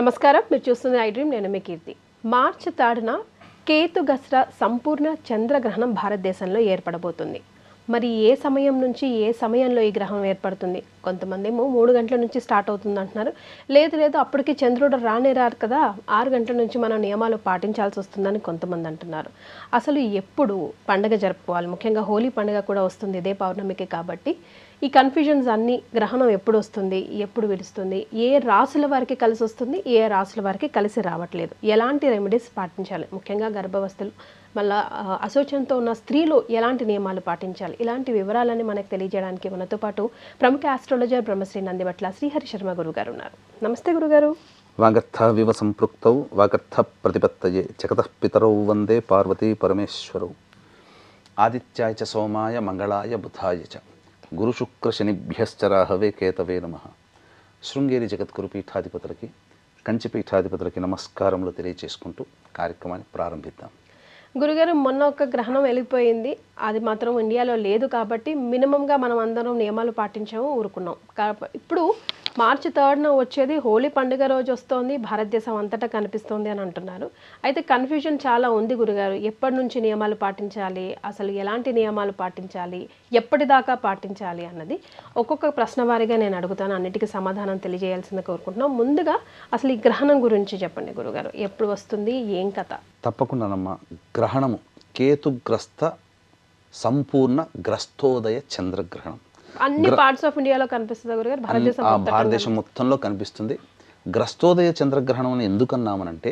నమస్కారం, మీరు చూస్తున్న ఐ డ్రీమ్. నేను మీ కీర్తి. మార్చి 3న కేతుగస్ర సంపూర్ణ చంద్రగ్రహణం భారతదేశంలో ఏర్పడబోతుంది. మరి ఏ సమయం నుంచి ఏ సమయంలో ఈ గ్రహణం ఏర్పడుతుంది? కొంతమంది ఏమో 3 గంటల నుంచి స్టార్ట్ అవుతుంది అంటున్నారు. లేదు అప్పటికి చంద్రుడు రారు కదా, 6 గంటల నుంచి మనం నియమాలు పాటించాల్సి వస్తుందని కొంతమంది అంటున్నారు. అసలు ఎప్పుడు పండుగ జరుపుకోవాలి? ముఖ్యంగా హోలీ పండుగ కూడా వస్తుంది ఇదే పౌర్ణమికి. కాబట్టి ఈ కన్ఫ్యూజన్స్ అన్నీ, గ్రహణం ఎప్పుడు వస్తుంది, ఎప్పుడు విడుస్తుంది, ఏ రాసుల వారికి కలిసి వస్తుంది, ఏ రాసుల వారికి కలిసి రావట్లేదు, ఎలాంటి రెమెడీస్ పాటించాలి, ముఖ్యంగా గర్భవస్తులు, మళ్ళీ అశోచనతో ఉన్న స్త్రీలు ఎలాంటి నియమాలు పాటించాలి, ఇలాంటి వివరాలని మనకు తెలియజేయడానికి మనతో పాటు ప్రముఖ ఆస్ట్రాలజర్ బ్రహ్మశ్రీ నందిబట్ల శ్రీహరి శర్మ గురుగారు ఉన్నారు. నమస్తే గురుగారు. వాగర్థ వివ సంపృక్తౌ వాగర్థ ప్రతిపత్తయే జగతః పితరౌ వందే పార్వతీ పరమేశ్వరౌ. ఆదిత్యాయ చ సోమాయ మంగళాయ బుధాయ చ గురు శుక్ర శనిభ్యశ్చ రాహవే కేతవే నమః. శృంగేరి జగద్గురు పీఠాధిపతులకి, కంచి పీఠాధిపతులకి నమస్కారములు తెలియజేసుకుంటూ కార్యక్రమాన్ని ప్రారంభిద్దాం. గురుగారు, మొన్న ఒక గ్రహణం వెళ్ళిపోయింది. అది మాత్రం ఇండియాలో లేదు కాబట్టి మినిమంగా మనం అందరం నియమాలు పాటించాము, ఊరుకున్నాం. ఇప్పుడు మార్చి 3న వచ్చేది హోలీ పండుగ రోజు వస్తోంది, భారతదేశం అంతటా కనిపిస్తోంది అని అంటున్నారు. అయితే కన్ఫ్యూజన్ చాలా ఉంది గురుగారు. ఎప్పటి నుంచి నియమాలు పాటించాలి, అసలు ఎలాంటి నియమాలు పాటించాలి, ఎప్పటిదాకా పాటించాలి అన్నది ఒక్కొక్క ప్రశ్న వారీగా నేను అడుగుతాను. అన్నిటికీ సమాధానం తెలియజేయాల్సింది కోరుకుంటున్నాం. ముందుగా అసలు ఈ గ్రహణం గురించి చెప్పండి గురుగారు. ఎప్పుడు వస్తుంది, ఏం కథ? తప్పకుండానమ్మా. గ్రహణము కేతుగ్రస్త సంపూర్ణ గ్రస్తోదయ చంద్రగ్రహణం అన్ని పార్ట్స్ ఆఫ్ ఇండియాలో కనిపిస్తుంది గురుగారు. భారతదేశం మొత్తంలో కనిపిస్తుంది. గ్రస్తోదయ చంద్రగ్రహణం అని ఎందుకన్నామనంటే,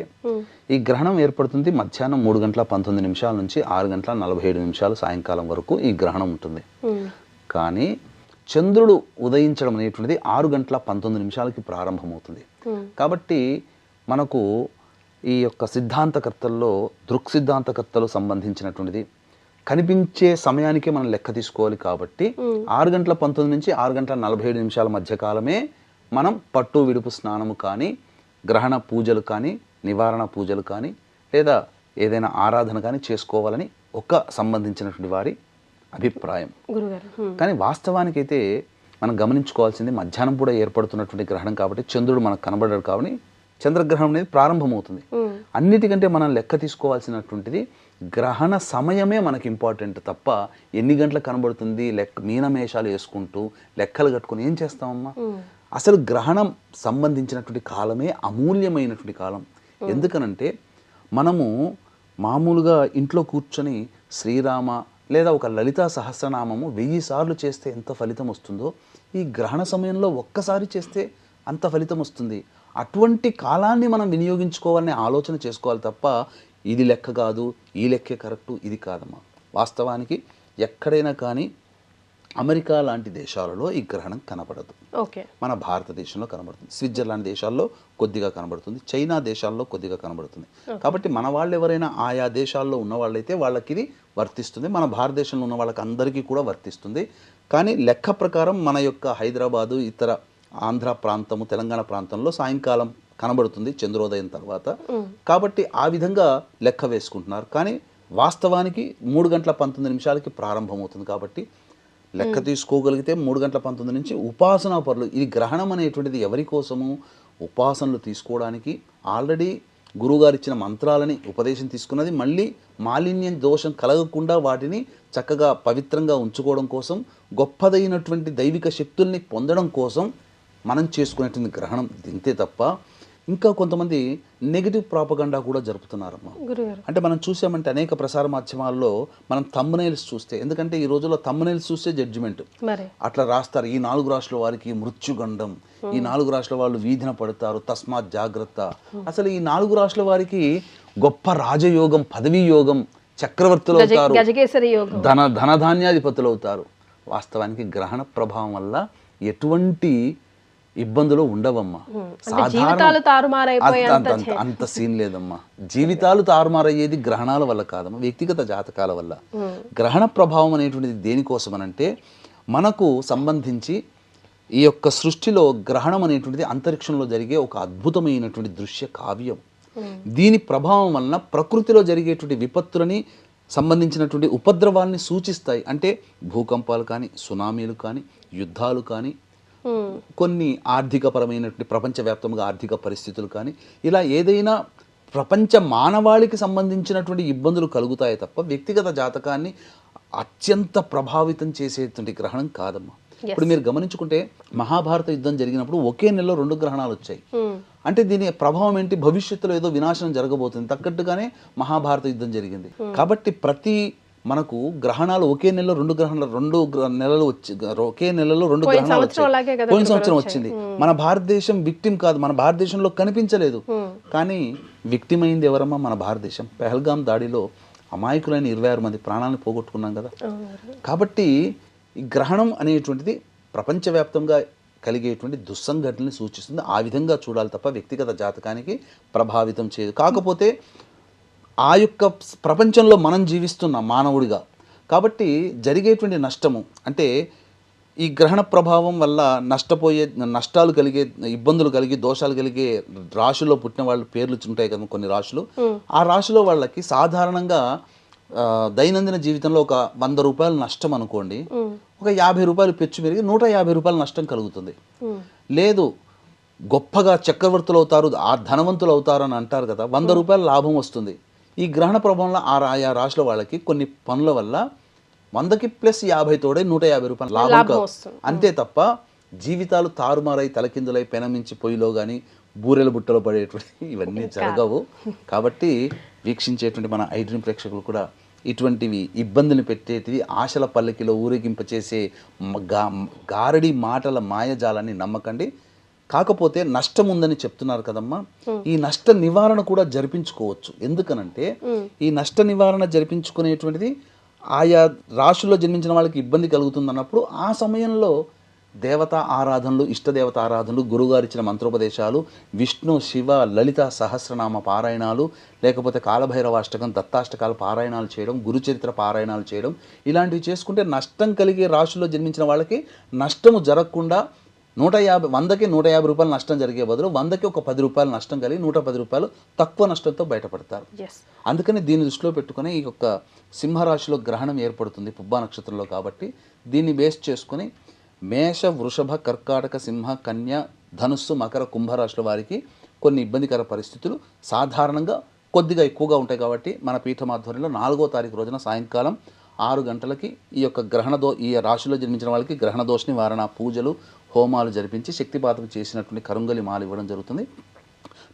ఈ గ్రహణం ఏర్పడుతుంది మధ్యాహ్నం 3 గంటల 19 నిమిషాల నుంచి 6 గంటల 47 నిమిషాలు సాయంకాలం వరకు ఈ గ్రహణం ఉంటుంది. కానీ చంద్రుడు ఉదయించడం అనేటువంటిది 6 గంటల 19 నిమిషాలకి ప్రారంభమవుతుంది. కాబట్టి మనకు ఈ యొక్క సిద్ధాంతకర్తల్లో దృక్సిద్ధాంతకర్తలు సంబంధించినటువంటిది కనిపించే సమయానికే మనం లెక్క తీసుకోవాలి. కాబట్టి 6 గంటల 19 నుంచి 6 గంటల 47 నిమిషాల మధ్య కాలమే మనం పట్టు విడుపు స్నానము కానీ, గ్రహణ పూజలు కానీ, నివారణ పూజలు కానీ, లేదా ఏదైనా ఆరాధన కానీ చేసుకోవాలని ఒక సంబంధించినటువంటి వారి అభిప్రాయం. కానీ వాస్తవానికైతే మనం గమనించుకోవాల్సింది, మధ్యాహ్నం కూడా ఏర్పడుతున్నటువంటి గ్రహణం కాబట్టి చంద్రుడు మనకు కనబడ్డాడు. కాబట్టి చంద్రగ్రహణం అనేది ప్రారంభమవుతుంది. అన్నిటికంటే మనం లెక్క తీసుకోవాల్సినటువంటిది గ్రహణ సమయమే మనకి ఇంపార్టెంట్ తప్ప ఎన్ని గంటలకు కనబడుతుంది మీనమేషాలు వేసుకుంటూ లెక్కలు కట్టుకుని ఏం చేస్తామమ్మా? అసలు గ్రహణం సంబంధించినటువంటి కాలమే అమూల్యమైనటువంటి కాలం. ఎందుకనంటే మనము మామూలుగా ఇంట్లో కూర్చొని శ్రీరామ లేదా ఒక లలితా సహస్రనామము 1000 సార్లు చేస్తే ఎంత ఫలితం వస్తుందో, ఈ గ్రహణ సమయంలో ఒక్కసారి చేస్తే అంత ఫలితం వస్తుంది. అటువంటి కాలాన్ని మనం వినియోగించుకోవాలనే ఆలోచన చేసుకోవాలి తప్ప ఇది లెక్క కాదు, ఈ లెక్కే కరెక్టు, ఇది కాదమ్మా. వాస్తవానికి ఎక్కడైనా కానీ అమెరికా లాంటి దేశాలలో ఈ గ్రహణం కనబడదు. మన భారతదేశంలో కనబడుతుంది. స్విట్జర్లాండ్ దేశాల్లో కొద్దిగా కనబడుతుంది, చైనా దేశాల్లో కొద్దిగా కనబడుతుంది. కాబట్టి మన వాళ్ళు ఎవరైనా ఆయా దేశాల్లో ఉన్న వాళ్ళైతే వాళ్ళకి ఇది వర్తిస్తుంది. మన భారతదేశంలో ఉన్న వాళ్ళకి అందరికీ కూడా వర్తిస్తుంది. కానీ లెక్క ప్రకారం మన యొక్క హైదరాబాదు, ఇతర ఆంధ్ర ప్రాంతము, తెలంగాణ ప్రాంతంలో సాయంకాలం కనబడుతుంది చంద్రోదయం తర్వాత. కాబట్టి ఆ విధంగా లెక్క వేసుకుంటున్నారు. కానీ వాస్తవానికి 3 గంటల 19 నిమిషాలకి ప్రారంభమవుతుంది. కాబట్టి లెక్క తీసుకోగలిగితే 3 గంటల 19 నుంచి ఉపాసనా పరులు. ఇది గ్రహణం అనేటువంటిది ఎవరి కోసము? ఉపాసనలు తీసుకోవడానికి, ఆల్రెడీ గురువుగారు ఇచ్చిన మంత్రాలని ఉపదేశం తీసుకున్నది, మళ్ళీ మాలిన్యం దోషం కలగకుండా వాటిని చక్కగా పవిత్రంగా ఉంచుకోవడం కోసం, గొప్పదైనటువంటి దైవిక శక్తుల్ని పొందడం కోసం మనం చేసుకునేటువంటి గ్రహణం. ఇంతే తప్ప ఇంకా కొంతమంది నెగిటివ్ ప్రాపగండా కూడా జరుపుతున్నారమ్మా. అంటే మనం చూసామంటే అనేక ప్రసార మాధ్యమాల్లో మనం థంబ్నెయిల్స్ చూస్తే, ఎందుకంటే ఈ రోజుల్లో థంబ్నెయిల్స్ చూస్తే జడ్జిమెంట్ అట్లా రాస్తారు. ఈ 4 రాష్ట్రాల వారికి మృత్యుగండం, ఈ 4 రాష్ట్రాల వాళ్ళు వీధిన పడతారు, తస్మాత్ జాగ్రత్త. అసలు ఈ 4 రాష్ట్రాల వారికి గొప్ప రాజయోగం, పదవీ యోగం, చక్రవర్తులు అవుతారు, ధనధాన్యాధిపతులు అవుతారు. వాస్తవానికి గ్రహణ ప్రభావం వల్ల ఎటువంటి ఇబ్బందులు ఉండవమ్మా. అంత సీన్ లేదమ్మా. జీవితాలు తారుమారయ్యేది గ్రహణాల వల్ల కాదమ్మా, వ్యక్తిగత జాతకాల వల్ల. గ్రహణ ప్రభావం అనేటువంటిది దేనికోసం అనంటే, మనకు సంబంధించి ఈ యొక్క సృష్టిలో గ్రహణం అనేటువంటిది అంతరిక్షంలో జరిగే ఒక అద్భుతమైనటువంటి దృశ్య కావ్యం. దీని ప్రభావం వలన ప్రకృతిలో జరిగేటువంటి విపత్తులని సంబంధించినటువంటి ఉపద్రవాల్ని సూచిస్తాయి. అంటే భూకంపాలు కానీ, సునామీలు కానీ, యుద్ధాలు కానీ, కొన్ని ఆర్థికపరమైనటువంటి ప్రపంచవ్యాప్తంగా ఆర్థిక పరిస్థితులు కానీ ఇలా ఏదైనా ప్రపంచ మానవాళికి సంబంధించినటువంటి ఇబ్బందులు కలుగుతాయి తప్ప వ్యక్తిగత జాతకాన్ని అత్యంత ప్రభావితం చేసేటువంటి గ్రహణం కాదమ్మా. ఇప్పుడు మీరు గమనించుకుంటే మహాభారత యుద్ధం జరిగినప్పుడు ఒకే నెలలో 2 గ్రహణాలు వచ్చాయి. అంటే దీని ప్రభావం ఏంటి? భవిష్యత్తులో ఏదో వినాశనం జరగబోతుంది తగ్గట్టుగానే మహాభారత యుద్ధం జరిగింది. కాబట్టి ప్రతి మనకు గ్రహణాలు ఒకే నెలలో 2 నెలలు వచ్చి ఒకే నెలలో 2 గ్రహణాలు వచ్చాయి. పోయిన సంవత్సరం వచ్చింది. మన భారతదేశం విక్టిమ్ కాదు, మన భారతదేశంలో కనిపించలేదు. కానీ విక్టిమ్ అయింది ఎవరమ్మా? మన భారతదేశం. పెహల్గాం దాడిలో అమాయకులైన 26 మంది ప్రాణాలను పోగొట్టుకున్నాం కదా. కాబట్టి ఈ గ్రహణం అనేటువంటిది ప్రపంచవ్యాప్తంగా కలిగేటువంటి దుస్సంఘటనని సూచిస్తుంది. ఆ విధంగా చూడాలి తప్ప వ్యక్తిగత జాతకానికి ప్రభావితం చేయదు. కాకపోతే ఆ యొక్క ప్రపంచంలో మనం జీవిస్తున్నాం మానవుడిగా, కాబట్టి జరిగేటువంటి నష్టము అంటే ఈ గ్రహణ ప్రభావం వల్ల నష్టాలు కలిగే, ఇబ్బందులు కలిగి, దోషాలు కలిగే రాశుల్లో పుట్టిన వాళ్ళు పేర్లు ఉంటాయి కదా కొన్ని రాశులు. ఆ రాశిలో వాళ్ళకి సాధారణంగా దైనందిన జీవితంలో ఒక 100 రూపాయలు నష్టం అనుకోండి, ఒక 50 రూపాయలు పెచ్చు పెరిగి 150 రూపాయల నష్టం కలుగుతుంది. లేదు గొప్పగా చక్రవర్తులు అవుతారు, ఆ ధనవంతులు అవుతారు అని అంటారు కదా, 100 రూపాయల లాభం వస్తుంది. ఈ గ్రహణ ప్రభావంలో ఆయా రాశుల వాళ్ళకి కొన్ని పనుల వల్ల 100కి ప్లస్ 50 తోడే 150 రూపాయల లాభం. అంతే తప్ప జీవితాలు తారుమారై తలకిందులై పెనమించి పొయ్యిలో కానీ బూరెల బుట్టలో పడేటువంటి ఇవన్నీ జరగవు. కాబట్టి వీక్షించేటువంటి మన ఐ డ్రీమ్ ప్రేక్షకులు కూడా ఇటువంటివి ఇబ్బందులు పెట్టేటివి ఆశల పల్లకిలో ఊరేగింపచేసే గారడి మాటల మాయజాలాన్ని నమ్మకండి. కాకపోతే నష్టం ఉందని చెప్తున్నారు కదమ్మా, ఈ నష్ట నివారణ కూడా జరిపించుకోవచ్చు. ఎందుకనంటే ఈ నష్ట నివారణ జరిపించుకునేటువంటిది ఆయా రాశుల్లో జన్మించిన వాళ్ళకి ఇబ్బంది కలుగుతుందన్నప్పుడు ఆ సమయంలో దేవతా ఆరాధనలు, ఇష్టదేవత ఆరాధనలు, గురుగారు ఇచ్చిన మంత్రోపదేశాలు, విష్ణు శివ లలిత సహస్రనామ పారాయణాలు, లేకపోతే కాలభైరవాష్టకం దత్తాష్టకాలు పారాయణాలు చేయడం, గురుచరిత్ర పారాయణాలు చేయడం, ఇలాంటివి చేసుకుంటే నష్టం కలిగే రాశుల్లో జన్మించిన వాళ్ళకి నష్టము జరగకుండా 100కి 150 రూపాయలు నష్టం జరిగే బదులు 100కి ఒక 10 రూపాయలు నష్టం కలిగి 110 రూపాయలు తక్కువ నష్టంతో బయటపడతారు. అందుకని దీన్ని దృష్టిలో పెట్టుకుని ఈ యొక్క సింహరాశిలో గ్రహణం ఏర్పడుతుంది పుబ్బా నక్షత్రంలో. కాబట్టి దీన్ని బేస్ చేసుకుని మేష వృషభ కర్కాటక సింహ కన్య ధనుస్సు మకర కుంభరాశుల వారికి కొన్ని ఇబ్బందికర పరిస్థితులు సాధారణంగా కొద్దిగా ఎక్కువగా ఉంటాయి. కాబట్టి మన పీఠం ఆధ్వర్యంలో 4వ తారీఖు రోజున సాయంకాలం 6 గంటలకి ఈ యొక్క ఈ రాశిలో జన్మించిన వాళ్ళకి గ్రహణ దోష నివారణ పూజలు హోమాలు జరిపించి శక్తిపాతం చేసినటువంటి కరుంగలి మాలు ఇవ్వడం జరుగుతుంది.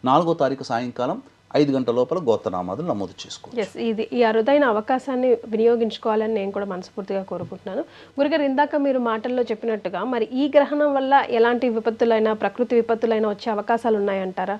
4వ తారీఖు సాయంకాలం 5 గంటల లోపల గోత్రనామాదులు నమోదు చేసుకోవచ్చు. ఇది ఈ అరుదైన అవకాశాన్ని వినియోగించుకోవాలని నేను కూడా మనస్ఫూర్తిగా కోరుకుంటున్నాను. గురుగారు, ఇందాక మీరు మాటల్లో చెప్పినట్టుగా మరి ఈ గ్రహణం వల్ల ఎలాంటి విపత్తులైనా ప్రకృతి విపత్తులైనా వచ్చే అవకాశాలు ఉన్నాయంటారా?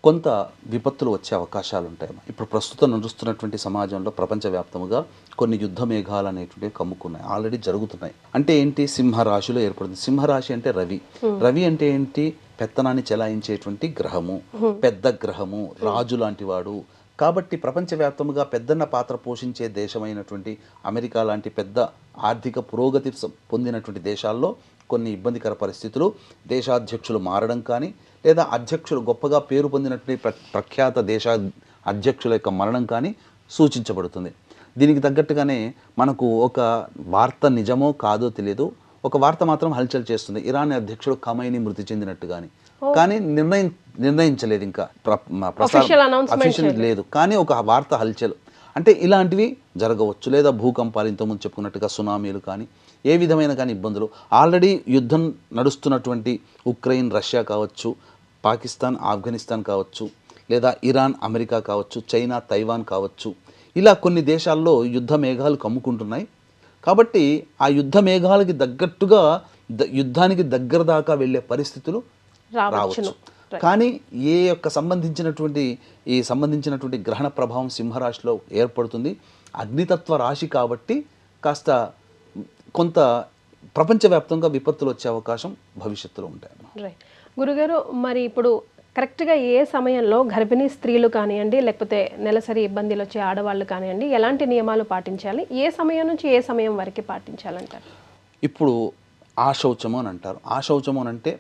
కొంత విపత్తులు వచ్చే అవకాశాలు ఉంటాయి. ఇప్పుడు ప్రస్తుతం నడుస్తున్నటువంటి సమాజంలో ప్రపంచవ్యాప్తంగా కొన్ని యుద్ధ మేఘాలు అనేటువంటివి కమ్ముకున్నాయి, ఆల్రెడీ జరుగుతున్నాయి. అంటే ఏంటి? సింహరాశిలో ఏర్పడుతుంది. సింహరాశి అంటే రవి. రవి అంటే ఏంటి? పెత్తనాన్ని చెలాయించేటువంటి గ్రహము, పెద్ద గ్రహము, రాజు లాంటి వాడు. కాబట్టి ప్రపంచవ్యాప్తంగా పెద్దన్న పాత్ర పోషించే దేశమైనటువంటి అమెరికా లాంటి పెద్ద ఆర్థిక పురోగతి పొందినటువంటి దేశాల్లో కొన్ని ఇబ్బందికర పరిస్థితులు, దేశాధ్యక్షులు మారడం కానీ, లేదా అధ్యక్షులు గొప్పగా పేరు పొందినటువంటి ప్రఖ్యాత దేశ అధ్యక్షుల యొక్క మరణం కానీ సూచించబడుతుంది. దీనికి తగ్గట్టుగానే మనకు ఒక వార్త నిజమో కాదో తెలియదు, ఒక వార్త మాత్రం హల్చల్ చేస్తుంది. ఇరాన్ అధ్యక్షుడు ఖమైనీ మృతి చెందినట్టు కానీ నిర్ణయించలేదు, ఇంకా అఫీషియల్ లేదు, కానీ ఒక వార్త హల్చల్. అంటే ఇలాంటివి జరగవచ్చు. లేదా భూకంపాలు, ఇంతకుముందు చెప్పుకున్నట్టుగా సునామీలు కానీ, ఏ విధమైన కానీ ఇబ్బందులు. ఆల్రెడీ యుద్ధం నడుస్తున్నటువంటి ఉక్రెయిన్ రష్యా కావచ్చు, పాకిస్తాన్ ఆఫ్ఘనిస్తాన్ కావచ్చు, లేదా ఇరాన్ అమెరికా కావచ్చు, చైనా తైవాన్ కావచ్చు, ఇలా కొన్ని దేశాల్లో యుద్ధ మేఘాలు కమ్ముకుంటున్నాయి. కాబట్టి ఆ యుద్ధ మేఘాలకి తగ్గట్టుగా యుద్ధానికి దగ్గర దాకా వెళ్ళే పరిస్థితులు రావచ్చు. కానీ ఏ యొక్క సంబంధించినటువంటి గ్రహణ ప్రభావం సింహరాశిలో ఏర్పడుతుంది. అగ్నితత్వ రాశి కాబట్టి కాస్త కొంత ప్రపంచవ్యాప్తంగా విపత్తులు వచ్చే అవకాశం భవిష్యత్తులో ఉంటాయి. గురుగారు, మరి ఇప్పుడు కరెక్ట్గా ఏ సమయంలో గర్భిణీ స్త్రీలు కానివ్వండి, లేకపోతే నెలసరి ఇబ్బందులు వచ్చే ఆడవాళ్ళు కానివ్వండి, ఎలాంటి నియమాలు పాటించాలి? ఏ సమయం నుంచి ఏ సమయం వరకు పాటించాలంటారు? ఇప్పుడు ఆశౌచము అని అంటారు. ఆశౌచము అని అంటే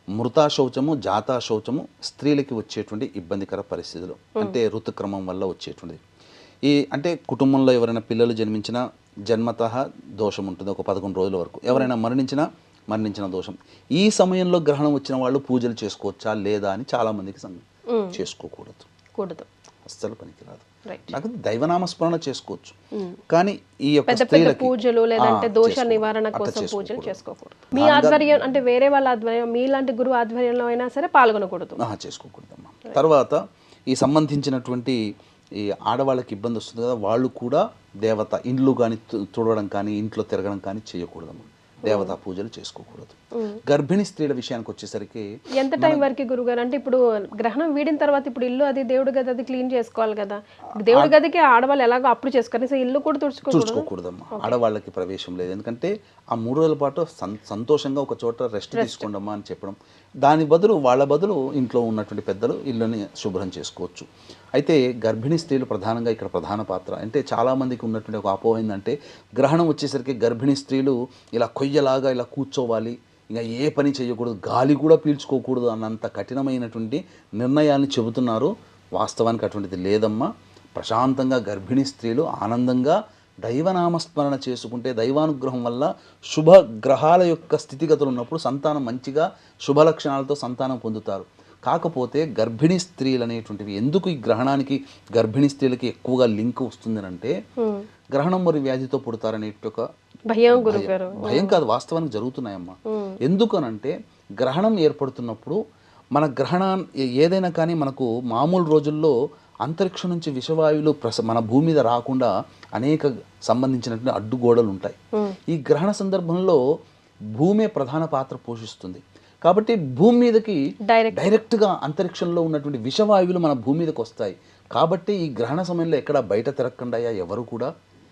మృతాశౌచము, జాతాశౌచము స్త్రీలకి వచ్చేటువంటి ఇబ్బందికర పరిస్థితులు, అంటే ఋతుక్రమం వల్ల వచ్చేటువంటిది. అంటే కుటుంబంలో ఎవరైనా పిల్లలు జన్మించినా జన్మతః దోషం ఉంటుంది ఒక 11 రోజుల వరకు. ఎవరైనా మరణించినా మరణించిన దోషం. ఈ సమయంలో గ్రహణం వచ్చిన వాళ్ళు పూజలు చేసుకోవచ్చా లేదా అని చాలా మందికి చేసుకోకూడదు, అస్సలు పనికిరాదు. నాకు దైవనామస్మరణ చేసుకోవచ్చు, కానీ ఈ యొక్క స్త్రీలకి పూజలు లేదంటే దోష నివారణ కోసం పూజలు చేసుకోకూడదు. మీ ఆధ్వర్యం అంటే వేరే వాళ్ళ ఆధ్వర్యం, మీలాంటి గురువు ఆధ్వర్యంలో అయినా సరే పాల్గొనకూడదు, చేసుకోకూడదమ్మా. తర్వాత ఈ సంబంధించినటువంటి ఈ ఆడవాళ్ళకి ఇబ్బంది వస్తుంది కదా, వాళ్ళు కూడా దేవత ఇండ్లు కానీ తుడవడం కానీ ఇంట్లో తిరగడం కానీ చేయకూడదమ్మా, దేవతా పూజలు చేసుకోకూడదు. గర్భిణీ స్త్రీల విషయానికి వచ్చేసరికి ఎంత టైం వరకు గురుగారు? అంటే ఇప్పుడు గ్రహణం వీడిన తర్వాత ఇప్పుడు ఇల్లు అది దేవుడి గది అది క్లీన్ చేసుకోవాలి కదా, దేవుడి గదికి ఆడవాళ్ళు ఎలాగో అప్పుడు చేసుకోవాలి, సో ఇల్లు కూడా తుడుచుకోకూడదమ్మా. ఆడవాళ్ళకి ప్రవేశం లేదు, ఎందుకంటే ఆ 3 రోజుల పాటు సంతోషంగా ఒక చోట రెస్ట్ తీసుకోండమ్మా అని చెప్పడం. దాని బదులు వాళ్ళ బదులు ఇంట్లో ఉన్నటువంటి పెద్దలు ఇల్లుని శుభ్రం చేసుకోవచ్చు. అయితే గర్భిణీ స్త్రీలు ప్రధానంగా ఇక్కడ ప్రధాన పాత్ర. అంటే చాలామందికి ఉన్నటువంటి ఒక అపోహ ఏంటంటే గ్రహణం వచ్చేసరికి గర్భిణీ స్త్రీలు ఇలా కొయ్యలాగా ఇలా కూర్చోవాలి, ఇంకా ఏ పని చేయకూడదు, గాలి కూడా పీల్చుకోకూడదు అన్నంత కఠినమైనటువంటి నిర్ణయాన్ని చెబుతున్నారు. వాస్తవానికి అటువంటిది లేదమ్మా. ప్రశాంతంగా గర్భిణీ స్త్రీలు ఆనందంగా దైవనామస్మరణ చేసుకుంటే దైవానుగ్రహం వల్ల శుభ గ్రహాల యొక్క స్థితిగతులు ఉన్నప్పుడు సంతానం మంచిగా శుభ లక్షణాలతో సంతానం పొందుతారు. కాకపోతే గర్భిణీ స్త్రీలు అనేటువంటివి ఎందుకు ఈ గ్రహణానికి గర్భిణీ స్త్రీలకి ఎక్కువగా లింక్ వస్తుందనంటే గ్రహణం మరి వ్యాధితో పుడతారనే ఒక భయం కాదు, వాస్తవానికి జరుగుతున్నాయమ్మా. ఎందుకనంటే గ్రహణం ఏర్పడుతున్నప్పుడు మన గ్రహణం ఏదైనా కానీ మనకు మామూలు రోజుల్లో అంతరిక్షం నుంచి విషవాయువులు మన భూమి మీద రాకుండా అనేక సంబంధించినటువంటి అడ్డుగోడలు ఉంటాయి. ఈ గ్రహణ సందర్భంలో భూమే ప్రధాన పాత్ర పోషిస్తుంది. కాబట్టి భూమి మీదకి డైరెక్ట్గా అంతరిక్షంలో ఉన్నటువంటి విషవాయువులు మన భూమి మీదకి వస్తాయి. కాబట్టి ఈ గ్రహణ సమయంలో ఎక్కడ బయట తిరగకుండా ఎవరు కూడా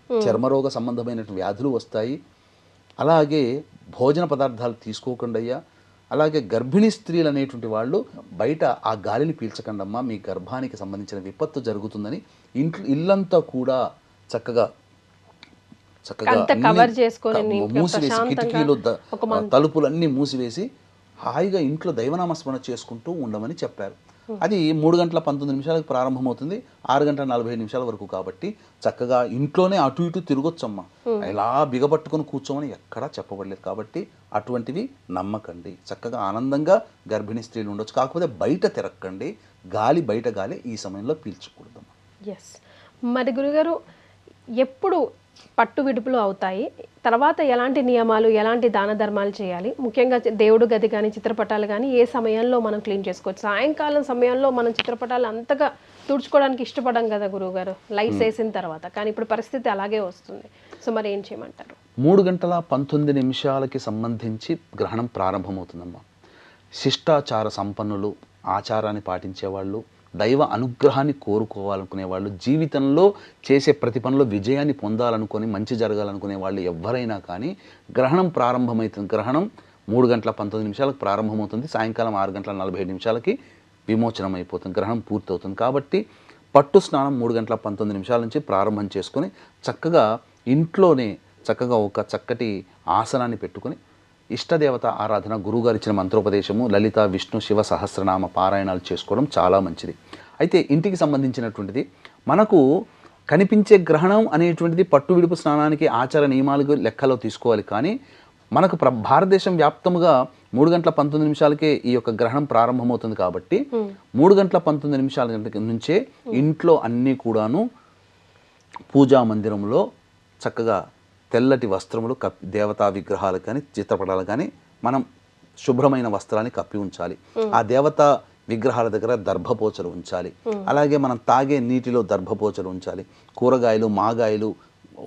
చర్మరోగ సంబంధమైనటువంటి వ్యాధులు వస్తాయి. అలాగే భోజన పదార్థాలు తీసుకోకుండా, అలాగే గర్భిణీ స్త్రీలు అనేటువంటి వాళ్ళు బయట ఆ గాలిని పీల్చకండమ్మా, మీ గర్భానికి సంబంధించిన విపత్తు జరుగుతుందని ఇల్లంతా కూడా చక్కగా మూసివేసి కిటికీలు తలుపులన్నీ మూసివేసి హాయిగా ఇంట్లో దైవనామస్మరణ చేసుకుంటూ ఉండమని చెప్పారు. అది 3 గంటల 19 నిమిషాలకు ప్రారంభమవుతుంది, 6 గంటల 45 నిమిషాల వరకు. కాబట్టి చక్కగా ఇంట్లోనే అటు ఇటు తిరగొచ్చమ్మా, ఇలా బిగపట్టుకొని కూర్చోమని ఎక్కడా చెప్పబడలేదు. కాబట్టి అటువంటివి నమ్మకండి, చక్కగా ఆనందంగా గర్భిణీ స్త్రీలు ఉండొచ్చు. కాకపోతే బయట తిరగకండి, బయట గాలి ఈ సమయంలో పీల్చకూడదమ్మా. మరి గురుగారు ఎప్పుడు పట్టు విడుపులు అవుతాయి, తర్వాత ఎలాంటి నియమాలు ఎలాంటి దాన ధర్మాలు చేయాలి, ముఖ్యంగా దేవుడు గది కానీ చిత్రపటాలు కానీ ఏ సమయంలో మనం క్లీన్ చేసుకోవచ్చు? సాయంకాలం సమయంలో మనం చిత్రపటాలు అంతగా తుడుచుకోవడానికి ఇష్టపడం కదా గురువుగారు, లైట్స్ వేసిన తర్వాత. కానీ ఇప్పుడు పరిస్థితి అలాగే వస్తుంది. సో మరి ఏం చేయమంటారు? 3 గంటల 19 నిమిషాలకి సంబంధించి గ్రహణం ప్రారంభమవుతుందమ్మా. శిష్టాచార సంపన్నులు, ఆచారాన్ని పాటించేవాళ్ళు, దైవ అనుగ్రహాన్ని కోరుకోవాలనుకునే వాళ్ళు, జీవితంలో చేసే ప్రతి పనిలో విజయాన్ని పొందాలనుకొని మంచి జరగాలనుకునే వాళ్ళు ఎవరైనా కానీ గ్రహణం ప్రారంభమవుతుంది. గ్రహణం 3 గంటల 19 నిమిషాలకు ప్రారంభమవుతుంది, సాయంకాలం 6 గంటల 47 నిమిషాలకి విమోచనం అయిపోతుంది, గ్రహణం పూర్తవుతుంది. కాబట్టి పట్టు స్నానం 3 గంటల 19 నిమిషాల నుంచి ప్రారంభం చేసుకొని చక్కగా ఇంట్లోనే చక్కగా ఒక చక్కటి ఆసనాన్ని పెట్టుకొని ఇష్టదేవత ఆరాధన, గురువుగారు ఇచ్చిన మంత్రోపదేశము, లలిత విష్ణు శివ సహస్రనామ పారాయణాలు చేసుకోవడం చాలా మంచిది. అయితే ఇంటికి సంబంధించినటువంటిది మనకు కనిపించే గ్రహణం అనేటువంటిది పట్టు విడుపు స్నానానికి ఆచార నియమాలకు లెక్కలో తీసుకోవాలి. కానీ మనకు భారతదేశం వ్యాప్తముగా 3 గంటల 19 నిమిషాలకే ఈ యొక్క గ్రహణం ప్రారంభమవుతుంది. కాబట్టి 3 గంటల 19 నిమిషాల నుంచే ఇంట్లో అన్నీ కూడాను పూజా మందిరంలో చక్కగా తెల్లటి వస్త్రములు దేవతా విగ్రహాలు కానీ చిత్రపటాలు కానీ మనం శుభ్రమైన వస్త్రాన్ని కప్పి ఉంచాలి. ఆ దేవతా విగ్రహాల దగ్గర దర్భపోచలు ఉంచాలి. అలాగే మనం తాగే నీటిలో దర్భపోచలు ఉంచాలి. కూరగాయలు, మాగాయలు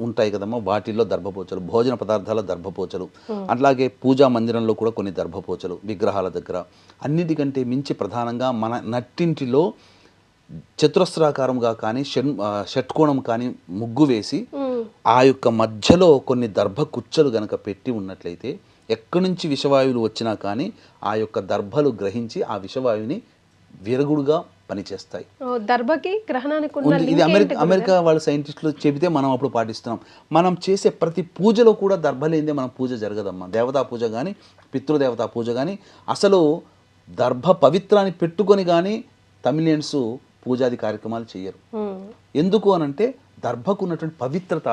ఉంటాయి కదమ్మా, వాటిల్లో దర్భపోచలు, భోజన పదార్థాల దర్భపోచలు, అట్లాగే పూజా మందిరంలో కూడా కొన్ని దర్భపోచలు విగ్రహాల దగ్గర. అన్నిటికంటే మించి ప్రధానంగా మన నట్టింటిలో చతురస్రాకారంగా కానీ షట్కోణం కానీ ముగ్గు వేసి ఆ యొక్క మధ్యలో కొన్ని దర్భ కుచ్చలు గనక పెట్టి ఉన్నట్లయితే ఎక్కడి నుంచి విషవాయువులు వచ్చినా కానీ ఆ యొక్క దర్భలు గ్రహించి ఆ విషవాయువుని విరగుడుగా పనిచేస్తాయి. దర్భకి గ్రహణానికి ఇది అమెరికా వాళ్ళ సైంటిస్టులు చెబితే మనం అప్పుడు పాటిస్తున్నాం. మనం చేసే ప్రతి పూజలో కూడా దర్భ లేనిదే మన పూజ జరగదమ్మా. దేవతా పూజ కానీ పితృదేవతా పూజ కానీ అసలు దర్భ పవిత్రాన్ని పెట్టుకొని కానీ తమిళియన్స్ పూజాది కార్యక్రమాలు చేయరు. ఎందుకు అనంటే దర్భకు ఉన్నటువంటి పవిత్రత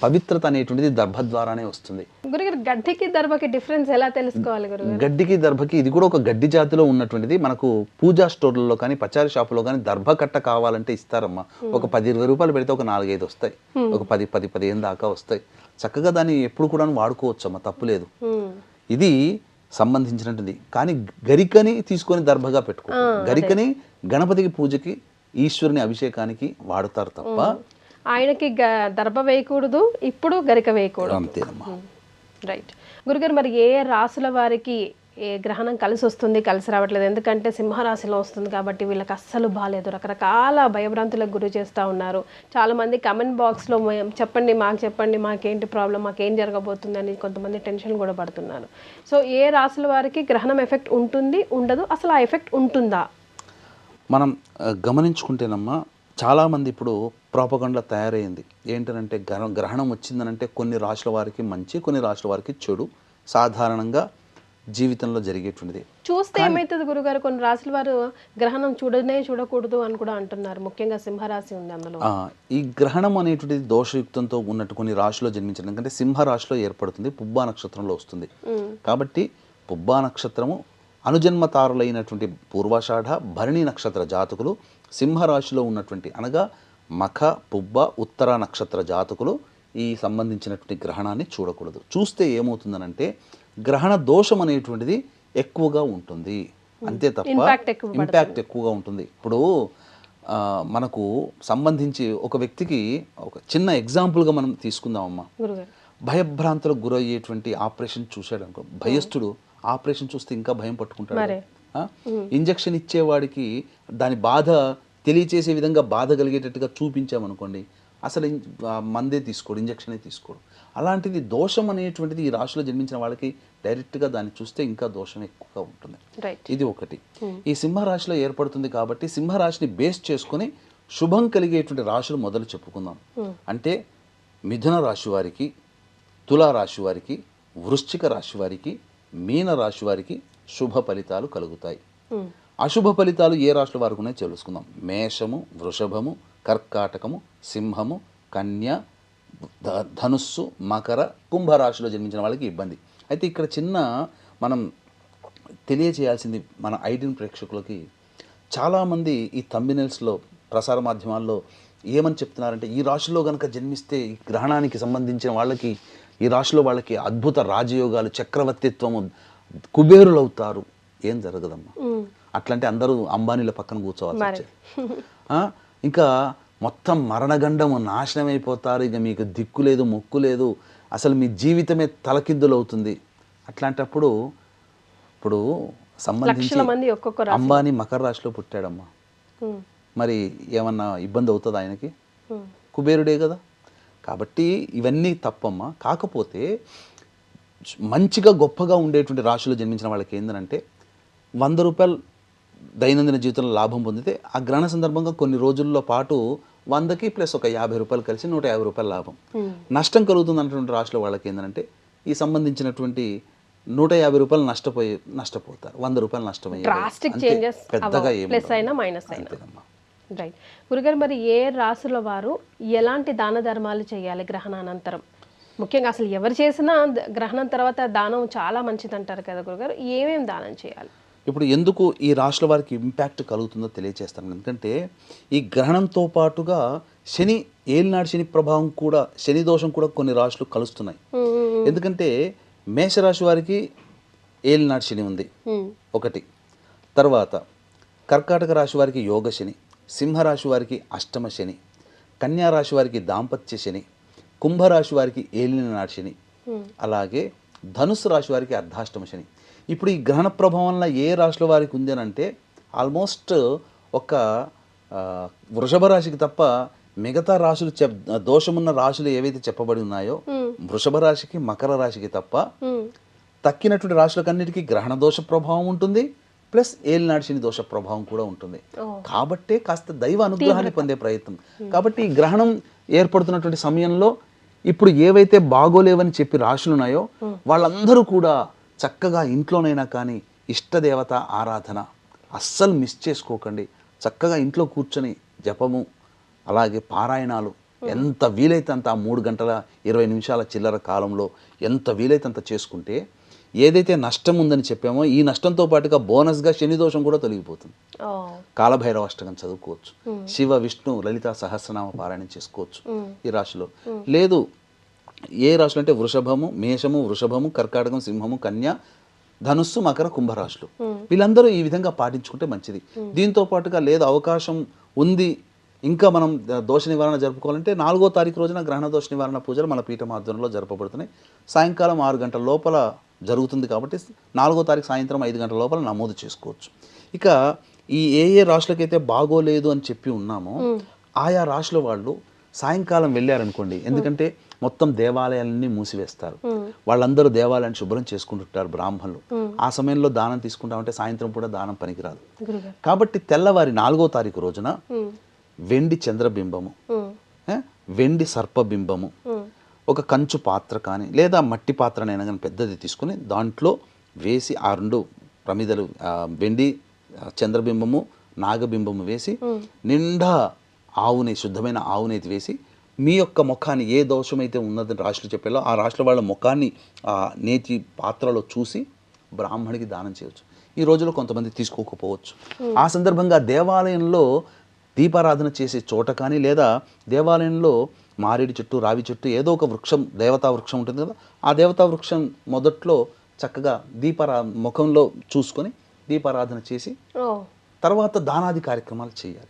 పవిత్రత అనేటువంటిది దర్భ ద్వారానే వస్తుంది. గురుగారు గడ్డికి దర్భకి డిఫరెన్స్ ఎలా తెలుసుకోవాలి గురుగారు? గడ్డికి దర్భకి ఇది కూడా ఒక గడ్డి జాతిలో ఉన్నటువంటిది. మనకు పూజా స్టోర్లలో కానీ పచారీ షాపులో కానీ దర్భ కట్ట కావాలంటే ఇస్తారమ్మా. ఒక 10-20 రూపాయలు పెడితే ఒక 4-5 వస్తాయి, ఒక 10-15 దాకా వస్తాయి. చక్కగా దాన్ని ఎప్పుడు కూడా వాడుకోవచ్చు అమ్మా, తప్పులేదు. ఇది సంబంధించినటువంటిది. కానీ గరికని తీసుకొని దర్భగా పెట్టుకో. గరికని గణపతికి పూజకి ఈశ్వరుని అభిషేకానికి వాడతారు తప్ప ఆయనకి దర్భ వేయకూడదు, ఇప్పుడు గరిక వేయకూడదు. అంతేనమ్మా. రైట్ గురుగారు, మరి ఏ రాసుల వారికి ఏ గ్రహణం కలిసి వస్తుంది, కలిసి రావట్లేదు? ఎందుకంటే సింహరాశిలో వస్తుంది కాబట్టి వీళ్ళకి అస్సలు బాగాలేదు, రకరకాల భయభ్రాంతులకు గురి చేస్తూ ఉన్నారు. చాలామంది కమెంట్ బాక్స్లో చెప్పండి, మాకేంటి ప్రాబ్లం, మాకేం జరగబోతుంది అని కొంతమంది టెన్షన్ కూడా పడుతున్నారు. సో ఏ రాసుల వారికి గ్రహణం ఎఫెక్ట్ ఉంటుంది, ఉండదు, అసలు ఆ ఎఫెక్ట్ ఉంటుందా? మనం గమనించుకుంటేనమ్మా, చాలామంది ఇప్పుడు ప్రాపగండా తయారైంది. ఏంటంటే గ్రహణం వచ్చిందనంటే కొన్ని రాశుల వారికి మంచి, కొన్ని రాశుల వారికి చెడు సాధారణంగా జీవితంలో జరిగేటువంటిది. చూస్తే ఏమవుతుంది గురుగారు, కొన్ని రాశుల వారు గ్రహణం చూడకూడదు అని కూడా అంటున్నారు. ముఖ్యంగా సింహరాశి ఉంది అందులో. ఈ గ్రహణం అనేటువంటిది దోషయుక్తంతో ఉన్నట్టు కొన్ని రాశిలో జన్మించడం, ఎందుకంటే సింహరాశిలో ఏర్పడుతుంది, పుబ్బా నక్షత్రంలో వస్తుంది. కాబట్టి పుబ్బా నక్షత్రము అనుజన్మతారులైనటువంటి పూర్వాషాఢ భరణి నక్షత్ర జాతకులు, సింహరాశిలో ఉన్నటువంటి అనగా మఖ పుబ్బ ఉత్తర నక్షత్ర జాతకులు ఈ సంబంధించినటువంటి గ్రహణాన్ని చూడకూడదు. చూస్తే ఏమవుతుందనంటే గ్రహణ దోషం అనేటువంటిది ఎక్కువగా ఉంటుంది, అంతే తప్ప ఇంపాక్ట్ ఎక్కువగా ఉంటుంది. ఇప్పుడు మనకు సంబంధించి ఒక వ్యక్తికి ఒక చిన్న ఎగ్జాంపుల్గా మనం తీసుకుందామమ్మా. భయభ్రాంతులకు గురయ్యేటువంటి ఆపరేషన్ చూశాడు అనుకో, భయస్థుడు ఆపరేషన్ చూస్తే ఇంకా భయం పట్టుకుంటాడు. ఇంజక్షన్ ఇచ్చేవాడికి దాని బాధ తెలియచేసే విధంగా బాధ కలిగేటట్టుగా చూపించామనుకోండి, అసలు మందే తీసుకోడు, ఇంజక్షనే తీసుకోడు. అలాంటిది దోషం అనేటువంటిది ఈ రాశిలో జన్మించిన వాళ్ళకి డైరెక్ట్గా దాన్ని చూస్తే ఇంకా దోషం ఎక్కువగా ఉంటుంది. ఇది ఒకటి. ఈ సింహరాశిలో ఏర్పడుతుంది కాబట్టి సింహరాశిని బేస్ చేసుకొని శుభం కలిగేటువంటి రాశులు మొదలు చెప్పుకుందాం. అంటే మిథున రాశి వారికి, తులా రాశి వారికి, వృశ్చిక రాశి వారికి, మీన రాశి వారికి శుభ ఫలితాలు కలుగుతాయి. అశుభ ఫలితాలు ఏ రాశుల వారికి ఉన్నాయో తెలుసుకుందాం. మేషము, వృషభము, కర్కాటకము, సింహము, కన్య, ధనుస్సు, మకర, కుంభరాశిలో జన్మించిన వాళ్ళకి ఇబ్బంది. అయితే ఇక్కడ చిన్న మనం తెలియచేయాల్సింది మన ఐడియన్ ప్రేక్షకులకి, చాలామంది ఈ థంబ్నెయిల్స్లో ప్రసార మాధ్యమాల్లో ఏమని చెప్తున్నారంటే, ఈ రాశిలో కనుక జన్మిస్తే ఈ గ్రహణానికి సంబంధించిన వాళ్ళకి, ఈ రాశిలో వాళ్ళకి అద్భుత రాజయోగాలు, చక్రవర్తిత్వము, కుబేరులు అవుతారు. ఏం జరగదమ్మా. అట్లంటే అందరూ అంబానీల పక్కన కూర్చోవాల్సి వచ్చేది. ఇంకా మొత్తం మరణగండము, నాశనం అయిపోతారు, ఇక మీకు దిక్కు లేదు, మొక్కు లేదు, అసలు మీ జీవితమే తలకిద్దులు అవుతుంది. అట్లాంటప్పుడు ఇప్పుడు సంబంధించి అంబానీ మకర రాశిలో పుట్టాడమ్మా, మరి ఏమన్నా ఇబ్బంది అవుతుంది ఆయనకి? కుబేరుడే కదా. కాబట్టి ఇవన్నీ తప్పమ్మా. కాకపోతే మంచిగా గొప్పగా ఉండేటువంటి రాశిలో జన్మించిన వాళ్ళకి ఏంటంటే 100 రూపాయలు దైనందిన జీవితంలో లాభం పొందితే ఆ గ్రహణ సందర్భంగా కొన్ని రోజుల్లో పాటు 100కి ప్లస్ ఒక 50 రూపాయలు కలిసి 150 రూపాయల లాభం. నష్టం కలుగుతుంది అన్నటువంటి రాశిలో వాళ్ళకి ఏంటంటే ఈ సంబంధించినటువంటి 150 రూపాయలు నష్టపోతారు, 100 రూపాయలు నష్టమయ్యే పెద్దగా ఏమవుతుందమ్మా. రైట్ గురుగారు, మరి ఏ రాశుల వారు ఎలాంటి దాన ధర్మాలు చేయాలి గ్రహణానంతరం? ముఖ్యంగా అసలు ఎవరు చేసినా గ్రహణం తర్వాత దానం చాలా మంచిది అంటారు కదా గురుగారు, ఏమేమి దానం చేయాలి? ఇప్పుడు ఎందుకు ఈ రాశుల వారికి ఇంపాక్ట్ కలుగుతుందో తెలియజేస్తాను. ఎందుకంటే ఈ గ్రహణంతో పాటుగా శని, ఏలినాడు శని ప్రభావం కూడా, శని దోషం కూడా కొన్ని రాశులు కలుస్తున్నాయి. ఎందుకంటే మేషరాశి వారికి ఏలినాడు శని ఉంది ఒకటి, తర్వాత కర్కాటక రాశి వారికి యోగ శని, సింహరాశి వారికి అష్టమ శని, కన్యా రాశి వారికి దాంపత్య శని, కుంభరాశి వారికి ఏలినాడు శని, అలాగే ధనుస్సు రాశి వారికి అర్ధాష్టమ శని. ఇప్పుడు ఈ గ్రహణ ప్రభావం వల్ల ఏ రాశుల వారికి ఉంది అని అంటే ఆల్మోస్ట్ ఒక వృషభ రాశికి తప్ప మిగతా రాశులు దోషమున్న రాశులు ఏవైతే చెప్పబడి ఉన్నాయో వృషభ రాశికి, మకర రాశికి తప్ప తక్కినటువంటి రాశులకన్నిటికీ గ్రహణ దోష ప్రభావం ఉంటుంది, ప్లస్ ఏలినాడు శని దోష ప్రభావం కూడా ఉంటుంది. కాబట్టే కాస్త దైవ అనుగ్రహాన్ని పొందే ప్రయత్నం. కాబట్టి ఈ గ్రహణం ఏర్పడుతున్నటువంటి సమయంలో ఇప్పుడు ఏవైతే బాగోలేవని చెప్పి రాశులు ఉన్నాయో వాళ్ళందరూ కూడా చక్కగా ఇంట్లోనైనా కానీ ఇష్టదేవత ఆరాధన అస్సలు మిస్ చేసుకోకండి. చక్కగా ఇంట్లో కూర్చొని జపము, అలాగే పారాయణాలు ఎంత వీలైతే అంత ఆ 3 గంటల 20 నిమిషాల చిల్లర కాలంలో ఎంత వీలైతే అంత చేసుకుంటే ఏదైతే నష్టం ఉందని చెప్పామో ఈ నష్టంతో పాటుగా బోనస్గా శని దోషం కూడా తొలగిపోతుంది. కాలభైరవ అష్టకం చదువుకోవచ్చు, శివ విష్ణు లలిత సహస్రనామ పారాయణం చేసుకోవచ్చు ఈ రాశిలో. లేదు ఏ రాశులు అంటే వృషభము, మేషము, వృషభము, కర్కాటకం, సింహము, కన్య, ధనుస్సు, మకర, కుంభరాశులు వీళ్ళందరూ ఈ విధంగా పాటించుకుంటే మంచిది. దీంతో పాటుగా లేదు అవకాశం ఉంది ఇంకా మనం దోష నివారణ జరుపుకోవాలంటే 4వ తారీఖు రోజున గ్రహణ దోష నివారణ పూజలు మన పీఠం ఆధ్వర్యంలో జరపబడుతున్నాయి. సాయంకాలం 6 గంటల లోపల జరుగుతుంది కాబట్టి 4వ తారీఖు సాయంత్రం 5 గంటల లోపల నమోదు చేసుకోవచ్చు. ఇక ఈ ఏ రాశులకైతే బాగోలేదు అని చెప్పి ఉన్నామో ఆయా రాశుల వాళ్ళు సాయంకాలం వెళ్ళారనుకోండి, ఎందుకంటే మొత్తం దేవాలయాలన్నీ మూసివేస్తారు, వాళ్ళందరూ దేవాలయాన్ని శుభ్రం చేసుకుంటుంటారు బ్రాహ్మణులు. ఆ సమయంలో దానం తీసుకుంటామంటే సాయంత్రం కూడా దానం పనికిరాదు. కాబట్టి తెల్లవారి 4వ తారీఖు రోజున వెండి చంద్రబింబము, వెండి సర్పబింబము, ఒక కంచు పాత్ర కానీ లేదా మట్టి పాత్రనైనా కానీ పెద్దది తీసుకుని దాంట్లో వేసి ఆ 2 ప్రమిదలు వెండి చంద్రబింబము నాగబింబము వేసి నిండా శుద్ధమైన ఆవునేతి వేసి మీ యొక్క ముఖాన్ని ఏ దోషమైతే ఉన్నదని రాశులు చెప్పాలో ఆ రాశుల వాళ్ళ ముఖాన్ని ఆ నేతి పాత్రలో చూసి బ్రాహ్మణికి దానం చేయవచ్చు. ఈ రోజులో కొంతమంది తీసుకోకపోవచ్చు. ఆ సందర్భంగా దేవాలయంలో దీపారాధన చేసే చోట కానీ లేదా దేవాలయంలో మారేడు చెట్టు, రావి చెట్టు ఏదో ఒక వృక్షం, దేవతా వృక్షం ఉంటుంది కదా, ఆ దేవతా వృక్షం మొదట్లో చక్కగా ముఖంలో చూసుకొని దీపారాధన చేసి తర్వాత దానాది కార్యక్రమాలు చేయాలి.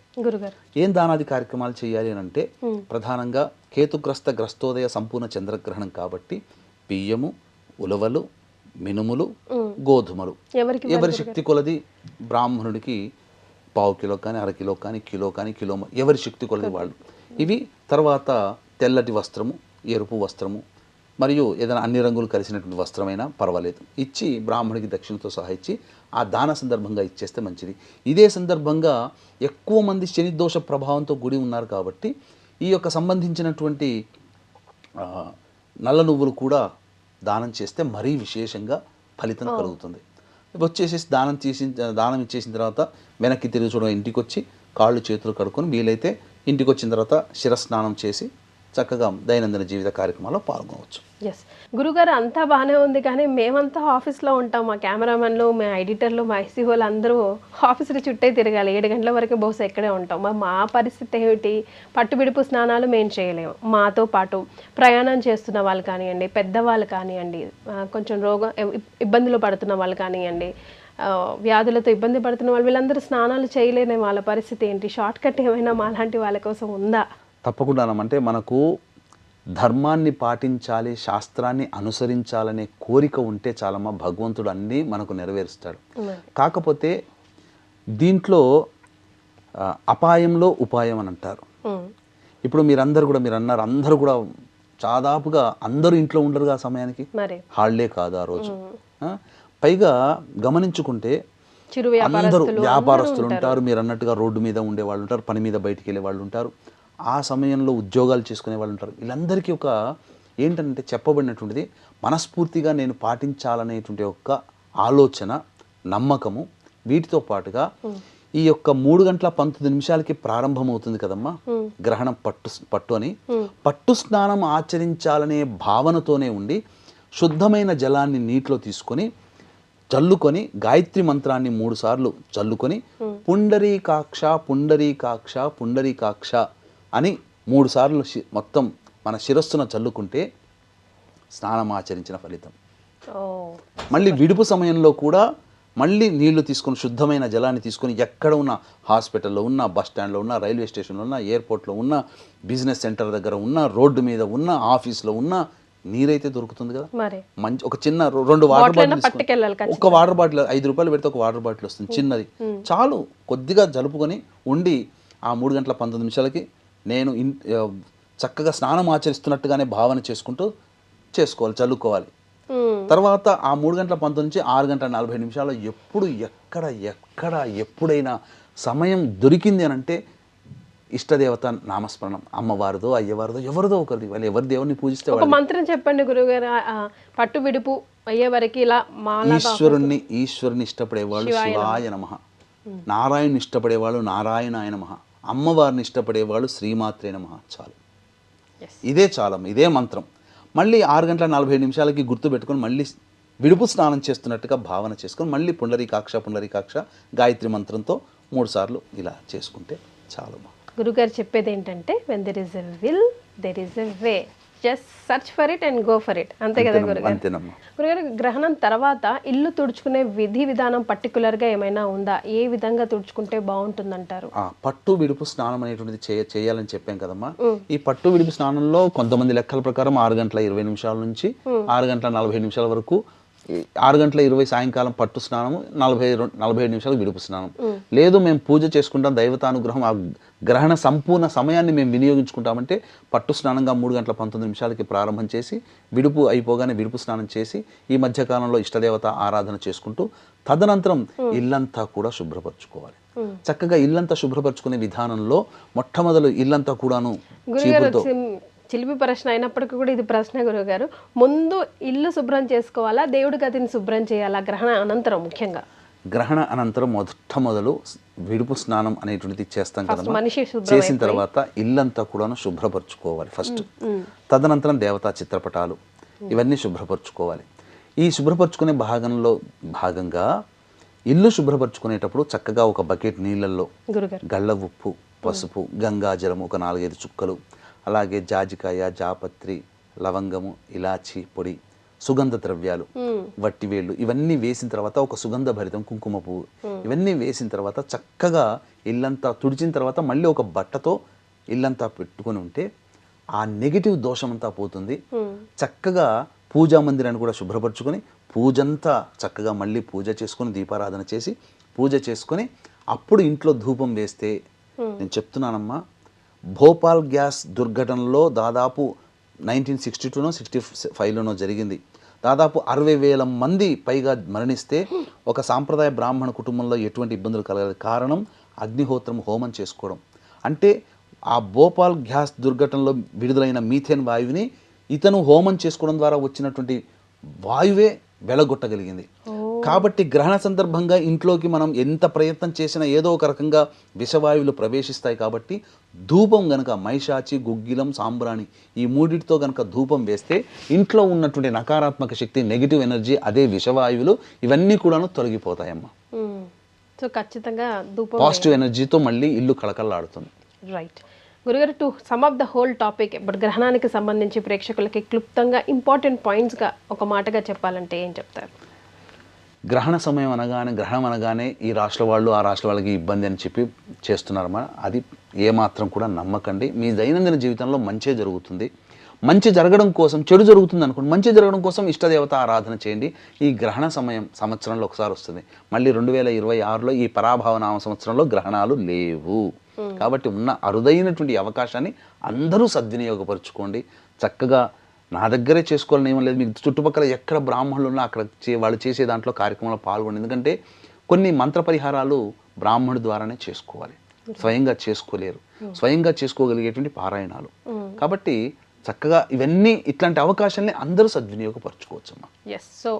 ఏం దానాది కార్యక్రమాలు చేయాలి అని అంటే ప్రధానంగా కేతుగ్రస్త గ్రస్తోదయ సంపూర్ణ చంద్రగ్రహణం కాబట్టి బియ్యము, ఉలవలు, మినుములు, గోధుమలు ఎవరి శక్తి కొలది బ్రాహ్మణుడికి 1/4 కిలో కానీ 1/2 కిలో కానీ కిలో కానీ కిలో ఎవరి శక్తి కొలది వాళ్ళు ఇవి. తర్వాత తెల్లటి వస్త్రము, ఎరుపు వస్త్రము మరియు ఏదైనా అన్ని రంగులు కలిసినటువంటి వస్త్రమైనా పర్వాలేదు ఇచ్చి బ్రాహ్మణికి దక్షిణతో సహా ఇచ్చి ఆ దాన సందర్భంగా ఇచ్చేస్తే మంచిది. ఇదే సందర్భంగా ఎక్కువ మంది శని దోష ప్రభావంతో గుడి ఉన్నారు కాబట్టి ఈ యొక్క సంబంధించినటువంటి నల్ల నువ్వులు కూడా దానం చేస్తే మరీ విశేషంగా ఫలితం కలుగుతుంది. వచ్చేసేసి దానం ఇచ్చేసిన తర్వాత వెనక్కి తిరిగి చూడడం, ఇంటికి వచ్చి కాళ్ళు చేతులు కడుక్కొని వీలైతే ఇంటికి వచ్చిన తర్వాత శిరస్నానం చేసి చక్కగా దైనందిన జీవిత కార్యక్రమాల్లో పాల్గొనవచ్చు. ఎస్ గురుగారు, అంతా బాగానే ఉంది కానీ మేమంతా ఆఫీస్లో ఉంటాం. మా కెమెరామెన్లు, మా ఎడిటర్లు, మా ఐసీఓలు అందరూ ఆఫీసులు చుట్టే తిరగాలి. 7 గంటల వరకు బహుశా ఇక్కడే ఉంటాం. మా పరిస్థితి ఏమిటి? పట్టుబిడుపు స్నానాలు మేము చేయలేము. మాతో పాటు ప్రయాణం చేస్తున్న వాళ్ళు కానివ్వండి, పెద్దవాళ్ళు కానివ్వండి, కొంచెం ఇబ్బందులు పడుతున్న వాళ్ళు కానివ్వండి, వ్యాధులతో ఇబ్బంది పడుతున్న వాళ్ళు, వీళ్ళందరూ స్నానాలు చేయలేని వాళ్ళ పరిస్థితి ఏంటి? షార్ట్ కట్ ఏమైనా మా లాంటి వాళ్ళ కోసం ఉందా? తప్పకుండా. అంటే మనకు ధర్మాన్ని పాటించాలి, శాస్త్రాన్ని అనుసరించాలనే కోరిక ఉంటే చాలమ్మా, భగవంతుడు అన్నీ మనకు నెరవేరుస్తాడు. కాకపోతే దీంట్లో అపాయంలో ఉపాయం అని అంటారు. ఇప్పుడు మీరు అన్నారు, అందరూ కూడా దాదాపుగా అందరూ ఇంట్లో ఉండరు ఆ సమయానికి, హాలిడే కాదు ఆ రోజు. పైగా గమనించుకుంటే అందరూ వ్యాపారస్తులు ఉంటారు, మీరు అన్నట్టుగా రోడ్డు మీద ఉండే వాళ్ళు ఉంటారు, పని మీద బయటికి వెళ్ళే వాళ్ళు ఉంటారు, ఆ సమయంలో ఉద్యోగాలు చేసుకునే వాళ్ళు ఉంటారు. వీళ్ళందరికీ ఒక ఏంటంటే చెప్పబడినటువంటిది మనస్ఫూర్తిగా నేను పాటించాలనేటువంటి ఒక ఆలోచన, నమ్మకము, వీటితో పాటుగా ఈ యొక్క 3 గంటల 19 నిమిషాలకి ప్రారంభమవుతుంది కదమ్మా గ్రహణం పట్టు అని, పట్టు స్నానం ఆచరించాలనే భావనతోనే ఉండి శుద్ధమైన జలాన్ని నీటిలో తీసుకొని చల్లుకొని గాయత్రి మంత్రాన్ని 3 సార్లు చల్లుకొని పుండరీకాక్ష పుండరీకాక్ష పుండరీకాక్ష అని 3 సార్లు మొత్తం మన శిరస్సున చల్లుకుంటే స్నానం ఆచరించిన ఫలితం. మళ్ళీ విడుపు సమయంలో కూడా మళ్ళీ నీళ్లు తీసుకొని శుద్ధమైన జలాన్ని తీసుకొని ఎక్కడ ఉన్న హాస్పిటల్లో ఉన్న, బస్ స్టాండ్లో ఉన్న, రైల్వే స్టేషన్లో ఉన్న, ఎయిర్పోర్ట్లో ఉన్న, బిజినెస్ సెంటర్ దగ్గర ఉన్న, రోడ్డు మీద ఉన్న, ఆఫీస్లో ఉన్న నీరైతే దొరుకుతుంది కదా, మంచి ఒక చిన్న 2 వాటర్ బాటిల్, ఒక వాటర్ బాటిల్ 5 రూపాయలు పెడితే ఒక వాటర్ బాటిల్ వస్తుంది చిన్నది, చాలు. కొద్దిగా జలుపుకొని ఉండి ఆ 3 గంటల 19 నిమిషాలకి నేను చక్కగా స్నానం ఆచరిస్తున్నట్టుగానే భావన చేసుకుంటూ చేసుకోవాలి, చల్లుకోవాలి. తర్వాత ఆ 3 గంటల 19 నుంచి 6 గంటల 40 నిమిషాల్లో ఎప్పుడు ఎప్పుడైనా సమయం దొరికింది అని అంటే ఇష్టదేవత నామస్మరణం, అమ్మవారిదో అయ్యవారిదో ఎవరిదో ఒకరిది, వాళ్ళు ఎవరి దేవుడిని పూజిస్తే ఒక మంత్రం చెప్పండి గురుగారు. పట్టు విడుపు అయ్యే వరకు ఇలా ఈశ్వరుని ఇష్టపడేవాళ్ళు శివాయ నమః, నారాయణుని ఇష్టపడేవాళ్ళు నారాయణాయ నమః, అమ్మవారిని ఇష్టపడేవాళ్ళు శ్రీమాత్రే నమః, చాలు. ఇదే చాలమ్మ, ఇదే మంత్రం. మళ్ళీ 6:47 గుర్తుపెట్టుకొని మళ్ళీ విడుపు స్నానం చేస్తున్నట్టుగా భావన చేసుకొని మళ్ళీ పుండరీకాక్ష గాయత్రి మంత్రంతో 3 సార్లు ఇలా చేసుకుంటే చాలమ్మా. గురుగారు చెప్పేది ఏంటంటే when there is a will there is a way, just search for it and go for it. అంతే కదా గురుగారు? అంతేనమ్మా. గురుగారు, గ్రహణం తర్వాత ఇల్లు తుడుచుకునే విధానం పర్టికులర్గా ఏమైనా ఉందా? ఏ విధంగా తుడుచుకుంటే బాగుంటుందంటారు? పట్టు విడుపు స్నానం అనేటువంటిది చేయాలని చెప్పాం కదమ్మా. ఈ పట్టు విడుపు స్నానంలో కొంతమంది లెక్కల ప్రకారం 6:20 నుంచి 6:45 వరకు, 6:20 సాయంకాలం పట్టు స్నానము, 47 నిమిషాలు విడుపు స్నానం. లేదు మేము పూజ చేసుకుంటాం, దైవతానుగ్రహం, ఆ గ్రహణ సంపూర్ణ సమయాన్ని మేము వినియోగించుకుంటామంటే పట్టు స్నానంగా 3:19 ప్రారంభం చేసి విడుపు అయిపోగానే విడుపు స్నానం చేసి ఈ మధ్యకాలంలో ఇష్టదేవత ఆరాధన చేసుకుంటూ తదనంతరం ఇల్లంతా కూడా శుభ్రపరచుకోవాలి. చక్కగా ఇల్లంతా శుభ్రపరచుకునే విధానంలో మొట్టమొదలు ఇల్లంతా కూడాను చీపురుతో. చిలిపి ప్రశ్న అయినప్పటికీ కూడా ఇది ప్రశ్న గురుగారు. ముందు ఇల్లు శుభ్రం చేసుకోవాలా, దేవుడి గదిని శుభ్రం చేయాలా గ్రహణ అనంతరం? ముఖ్యంగా గ్రహణ అనంతరం మొదలు విడుపు స్నానం అనేటువంటిది చేస్తాం కదా. చేసిన తర్వాత ఇల్లంతా కూడాను శుభ్రపరచుకోవాలి ఫస్ట్. తదనంతరం దేవతా చిత్రపటాలు ఇవన్నీ శుభ్రపరచుకోవాలి. ఈ శుభ్రపరచుకునే భాగంగా ఇల్లు శుభ్రపరచుకునేటప్పుడు చక్కగా ఒక బకెట్ నీళ్ళల్లో గళ్ళ ఉప్పు, పసుపు, గంగాజలం ఒక 4-5 చుక్కలు, అలాగే జాజికాయ, జాపత్రి, లవంగము, ఇలాచి పొడి, సుగంధ ద్రవ్యాలు, వట్టివేళ్ళు ఇవన్నీ వేసిన తర్వాత ఒక సుగంధ భరితం కుంకుమ పువ్వు ఇవన్నీ వేసిన తర్వాత చక్కగా ఇల్లంతా తుడిచిన తర్వాత మళ్ళీ ఒక బట్టతో ఇల్లంతా పెట్టుకొని ఉంటే ఆ నెగిటివ్ దోషమంతా పోతుంది. చక్కగా పూజా మందిరాన్ని కూడా శుభ్రపరచుకొని పూజంతా చక్కగా మళ్ళీ పూజ చేసుకొని దీపారాధన చేసి పూజ చేసుకొని అప్పుడు ఇంట్లో ధూపం వేస్తే, నేను చెప్తున్నానమ్మా, భోపాల్ గ్యాస్ దుర్ఘటనలో దాదాపు 1962నో 65లోనో జరిగింది. దాదాపు 60,000 మంది పైగా మరణిస్తే ఒక సాంప్రదాయ బ్రాహ్మణ కుటుంబంలో ఎటువంటి ఇబ్బందులు కలగలేదు. కారణం అగ్నిహోత్రం హోమం చేసుకోవడం. అంటే ఆ భోపాల్ గ్యాస్ దుర్ఘటనలో విడుదలైన మీథేన్ వాయువుని ఇతను హోమం చేసుకోవడం ద్వారా వచ్చినటువంటి వాయువే వెలగొట్టగలిగింది. కాబట్టి గ్రహణ సందర్భంగా ఇంట్లోకి మనం ఎంత ప్రయత్నం చేసినా ఏదో ఒక రకంగా విషవాయువులు ప్రవేశిస్తాయి. కాబట్టి ధూపం గనక మైషాచి, గుగ్గిలం, సాంబ్రాణి ఈ మూడిటితో గనక ధూపం వేస్తే ఇంట్లో ఉన్నటువంటి నకారాత్మక శక్తి, నెగిటివ్ ఎనర్జీ, అదే విషవాయువులు ఇవన్నీ కూడాను తొలగిపోతాయమ్మా. సో ఖచ్చితంగా ధూపం పాజిటివ్ ఎనర్జీతో మళ్ళీ ఇల్లు కళకళలాడుతుంది. రైట్ గురుగారు, to sum of the whole topic, but గ్రహణానికి సంబంధించి ప్రేక్షకులకి క్లుప్తంగా ఇంపార్టెంట్ పాయింట్స్గా ఒక మాటగా చెప్పాలంటే ఏం చెప్తారు? గ్రహణ సమయం గ్రహణం అనగానే ఈ రాష్ట్ర వాళ్ళు ఆ రాష్ట్ర వాళ్ళకి ఇబ్బంది అని చెప్పి చేస్తున్నారమ్మా. అది ఏమాత్రం కూడా నమ్మకండి. మీ దైనందిన జీవితంలో మంచే జరుగుతుంది. మంచి జరగడం కోసం, చెడు జరుగుతుంది అనుకోండి, మంచి జరగడం కోసం ఇష్టదేవత ఆరాధన చేయండి. ఈ గ్రహణ సమయం సంవత్సరంలో ఒకసారి వస్తుంది. మళ్ళీ 2026లో ఈ పరాభవనామ సంవత్సరంలో గ్రహణాలు లేవు. కాబట్టి ఉన్న అరుదైనటువంటి అవకాశాన్ని అందరూ సద్వినియోగపరచుకోండి. చక్కగా నా దగ్గరే చేసుకోవాలని ఏమీ లేదు. మీకు చుట్టుపక్కల ఎక్కడ బ్రాహ్మణులు ఉన్నా అక్కడ వాళ్ళు చేసే దాంట్లో కార్యక్రమంలో పాల్గొండి. ఎందుకంటే కొన్ని మంత్ర పరిహారాలు బ్రాహ్మణుడి ద్వారానే చేసుకోవాలి, స్వయంగా చేసుకోలేరు. స్వయంగా చేసుకోగలిగేటువంటి పారాయణాలు. కాబట్టి చక్కగా ఇవన్నీ ఇట్లాంటి అవకాశాలని అందరూ సద్వినియోగపరచుకోవచ్చమ్మా. ఎస్. సో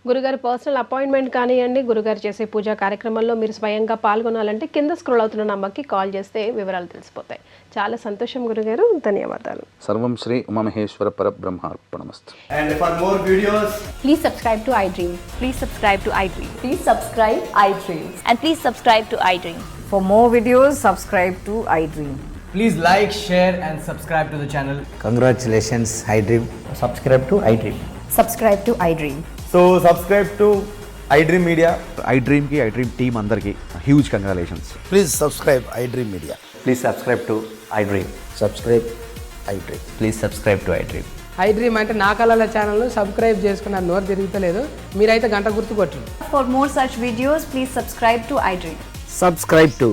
గురుగారి పర్సనల్ అపాయింట్మెంట్ కానివ్వండి, గురుగారు చేసే పూజా కార్యక్రమంలో మీరు స్వయంగా పాల్గొనాలంటే కింద స్క్రోల్ అవుతున్న నంబర్కి కాల్ చేస్తే వివరాలు తెలిసిపోతాయి. చాలా సంతోషం గురుగారు, ధన్యవాదాలు. సర్వం Shri Umamaheshwara పరబ్రహ్మార్పణమస్తు. And for more videos, please subscribe to iDream. Please subscribe to iDream. Please subscribe iDream. And please subscribe to iDream. For more videos, subscribe to iDream. please like, share and subscribe to the channel. Congratulations, iDream. Subscribe to iDream. Subscribe to iDream. So subscribe to iDream Media. iDream ki iDream team andarki huge congratulations. Please subscribe iDream Media. Please subscribe to iDream. Subscribe iDream. Please subscribe to iDream. iDream అంటే నా కళల ఛానల్ను subscribe చేసుకున్నారు, నోరు తిరుగుతలేదు. మీరైతే గంట గుర్తు కొట్టండి. For more such videos, please subscribe to iDream. Subscribe to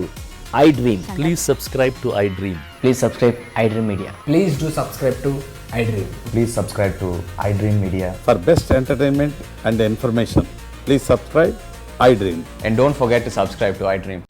iDream. Please subscribe to iDream. Please subscribe iDream Media. Please do subscribe to iDream. Please subscribe to iDream Media. For best entertainment and information, please subscribe iDream. And don't forget to subscribe to iDream.